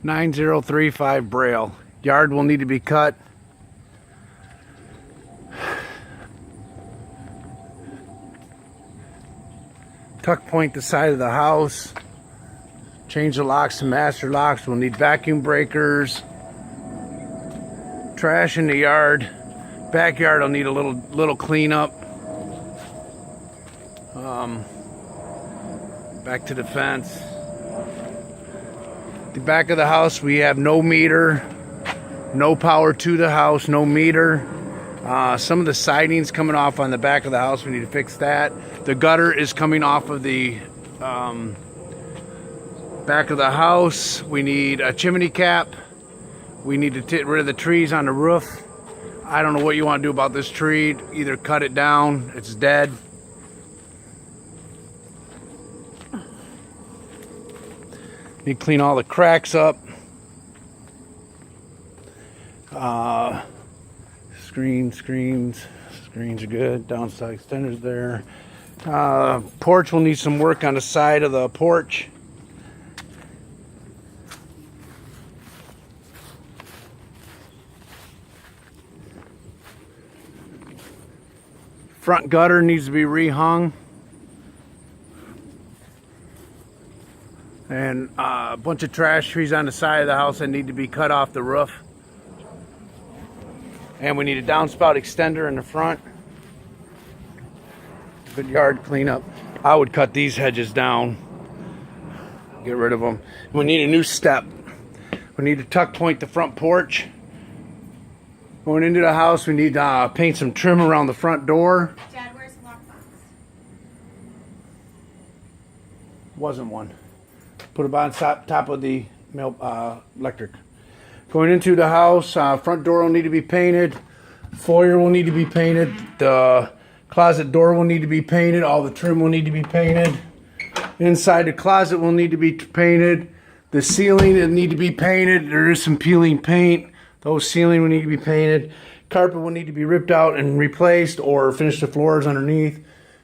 9035 Braille. Yard will need to be cut. Tuck point the side of the house. Change the locks to master locks. We'll need vacuum breakers. Trash in the yard. Backyard will need a little cleanup. Back to the fence. The back of the house, we have no meter, no power to the house, no meter. Some of the siding's coming off on the back of the house. We need to fix that. The gutter is coming off of the back of the house. We need a chimney cap. We need to get rid of the trees on the roof. I don't know what you want to do about this tree. Either cut it down, it's dead. Need to clean all the cracks up. Screens are good. Downside extenders there. Porch will need some work on the side of the porch. Front gutter needs to be rehung. And a bunch of trash trees on the side of the house that need to be cut off the roof. And we need a downspout extender in the front. Good yard cleanup. I would cut these hedges down. Get rid of them. We need a new step. We need to tuck point the front porch. Going into the house, we need to paint some trim around the front door. Dad, where's the lockbox? Wasn't one. Put it on top of the electric. Going into the house, front door will need to be painted. Foyer will need to be painted. The closet door will need to be painted. All the trim will need to be painted. Inside the closet will need to be painted. The ceiling will need to be painted. There is some peeling paint. Those ceiling will need to be painted. Carpet will need to be ripped out and replaced, or finish the floors underneath.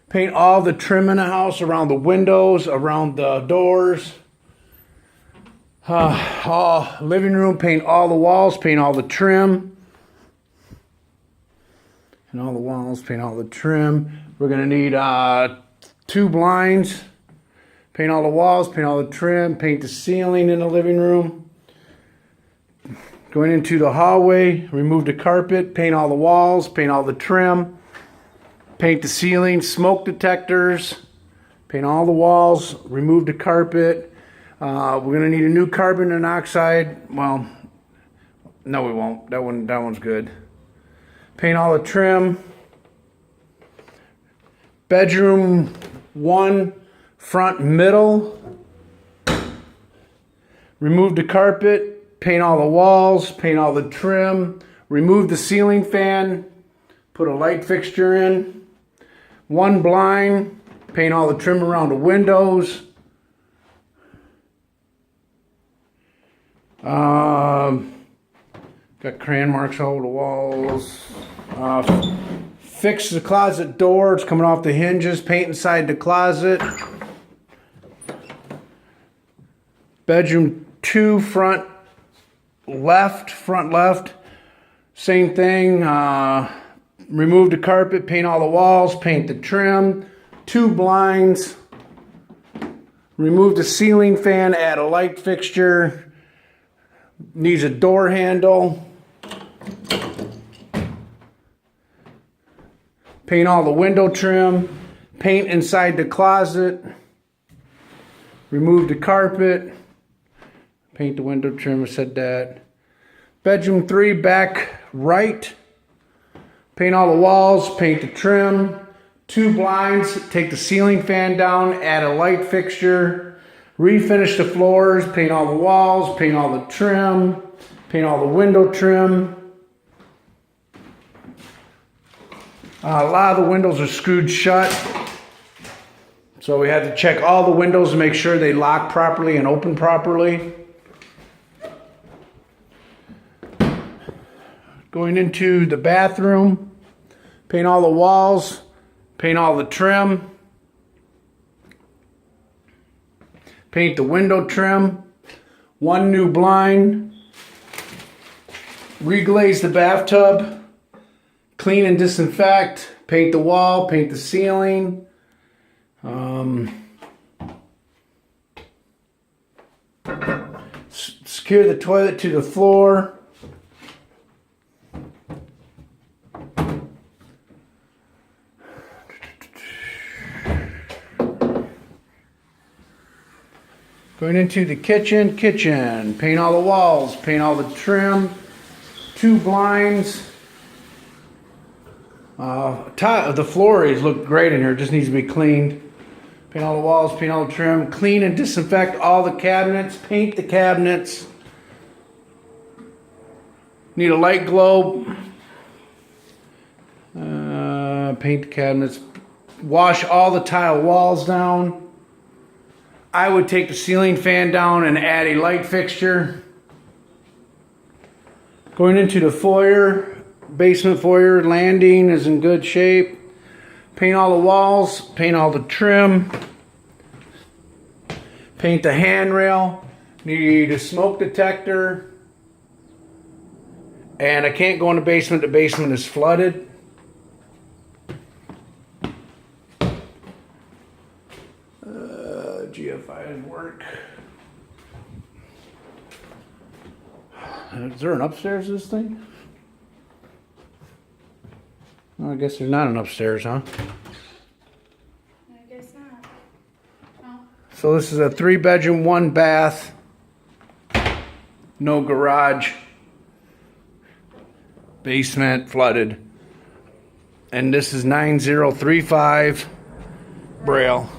Paint all the trim in the house, around the windows, around the doors. Living room, paint all the walls, paint all the trim. And all the walls, paint all the trim. We're going to need 2 blinds. Paint all the walls, paint all the trim, paint the ceiling in the living room. Going into the hallway, remove the carpet, paint all the walls, paint all the trim. Paint the ceiling, smoke detectors. Paint all the walls, remove the carpet. We're going to need a new carbon monoxide. Well, no we won't. That one's good. Paint all the trim. Bedroom 1, front, middle. Remove the carpet. Paint all the walls. Paint all the trim. Remove the ceiling fan. Put a light fixture in. 1 blind. Paint all the trim around the windows. Got crayon marks all over the walls. Fix the closet door. It's coming off the hinges. Paint inside the closet. Bedroom 2, front left. Same thing. Remove the carpet. Paint all the walls. Paint the trim. 2 blinds. Remove the ceiling fan. Add a light fixture. Needs a door handle. Paint all the window trim. Paint inside the closet. Remove the carpet. Paint the window trim, I said that. Bedroom 3, back right. Paint all the walls, paint the trim. 2 blinds, take the ceiling fan down, add a light fixture. Refinish the floors, paint all the walls, paint all the trim, paint all the window trim. A lot of the windows are screwed shut, so we had to check all the windows to make sure they lock properly and open properly. Going into the bathroom, paint all the walls, paint all the trim, paint the window trim. 1 new blind. Reglaze the bathtub. Clean and disinfect. Paint the wall. Paint the ceiling. Secure the toilet to the floor. Going into the kitchen. Paint all the walls, paint all the trim. 2 blinds. The flooring look great in here, just needs to be cleaned. Paint all the walls, paint all the trim. Clean and disinfect all the cabinets. Paint the cabinets. Need a light globe. Paint the cabinets. Wash all the tile walls down. I would take the ceiling fan down and add a light fixture. Going into the foyer, basement foyer, landing is in good shape. Paint all the walls, paint all the trim. Paint the handrail. Need a smoke detector. And I can't go in the basement is flooded. GFI didn't work. Is there an upstairs to this thing? Well, I guess there's not an upstairs, huh? I guess not. No. So this is a 3-bedroom, 1 bath. No garage. Basement flooded. And this is 9035 Braille.